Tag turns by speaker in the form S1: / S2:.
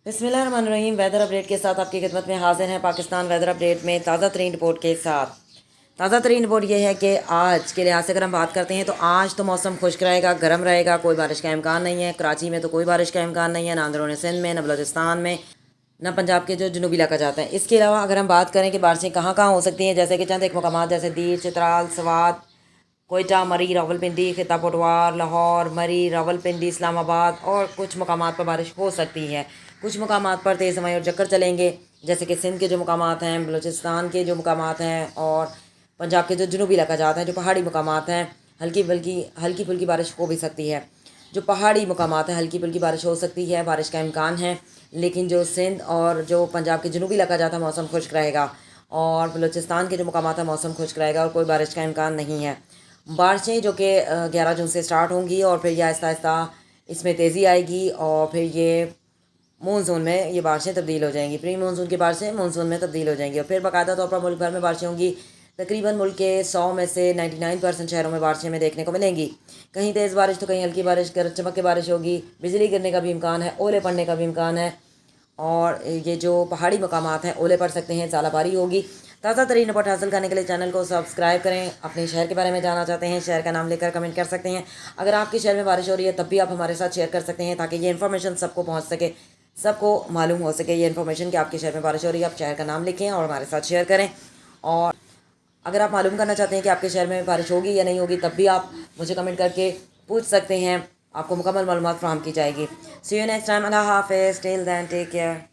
S1: बिस्मिल्लाहिर्रहमानिर्रहीम। Weather update के साथ आपकी खिदमत में हाजिर हैं पाकिस्तान वेदर अपडेट में ताज़ा तरीन रिपोर्ट के साथ। ताज़ा तरीन रिपोर्ट ये है कि आज के लिहाज से अगर हम बात करते हैं तो आज तो मौसम खुश्क रहेगा, गर्म रहेगा, कोई बारिश का इम्कान नहीं है। कराची में तो कोई बारिश का इम्कान नहीं है, ना अंदरूनी सिंध में, ना बलोचिस्तान में, ना पंजाब के जो जनूबी इलाका जाता है। इसके अलावा अगर हम बात करें कि बारिशें कहाँ कहाँ हो सकती हैं, जैसे कि चंद एक मकामात जैसे दीर, चित्राल, स्वात, कोयटा, मरी, रावलपिंडी, खिता पटवार, लाहौर, मरी, रावलपिंडी, इस्लामाबाद और कुछ मकामात पर बारिश हो सकती है। कुछ मकामात पर तेज़ हवाएं और झक्कड़ चलेंगे, जैसे कि सिंध के जो मकामात हैं, बलूचिस्तान के जो मकामात हैं और पंजाब के जो जनूबी इलाका जाते हैं, जो पहाड़ी मकामात हैं, हल्की फुल्की बारिश हो भी सकती है। जो पहाड़ी मकामात हैं हल्की फुल्की बारिश हो सकती है, बारिश का इम्कान है। लेकिन जो सिंध और जो पंजाब के जनूबी इलाका जाता है मौसम खुश्क रहेगा, और बलूचिस्तान के जो मकामात हैं मौसम खुश्क रहेगा और कोई बारिश का इम्कान नहीं है। बारिशें जो कि 11 जून से स्टार्ट होंगी और फिर ये आहिस्ता आहिस्ता इसमें तेज़ी आएगी और फिर ये मानसून में ये बारिशें तब्दील हो जाएंगी। प्री मानसून की बारिशें मानसून में तब्दील हो जाएंगी और फिर बाकायदा तौर पर मुल्क भर में बारिशें होंगी। तकरीबन मुल्क के 100 में से 99% शहरों में बारिशें में देखने को मिलेंगी। कहीं तेज़ बारिश तो कहीं हल्की बारिश, गरज चमक के बारिश होगी, बिजली गिरने का भी इम्कान है, ओले पड़ने का भी इम्कान है। और ये जो पहाड़ी मकामात हैं ओले पड़ सकते हैं, ज़्यादाबारी होगी। ताज़ा तरीन रिपोर्ट हासिल करने के लिए चैनल को सब्सक्राइब करें। अपने शहर के बारे में जानना चाहते हैं, शहर का नाम लेकर कमेंट कर सकते हैं। अगर आपके शहर में बारिश हो रही है तब भी आप हमारे साथ शेयर कर सकते हैं, ताकि ये इन्फॉर्मेशन सबको पहुँच सके, सबको मालूम हो सके ये इन्फॉर्मेशन कि आपके शहर में बारिश हो रही है। आप शहर का नाम लिखें और हमारे साथ शेयर करें। और अगर आप मालूम करना चाहते हैं कि आपके शहर में बारिश होगी या नहीं होगी तब भी आप मुझे कमेंट करके पूछ सकते हैं, आपको मुकम्मल मालूमात फराहम की जाएगी। See you next time. अल्लाह हाफिज़। Till then take care.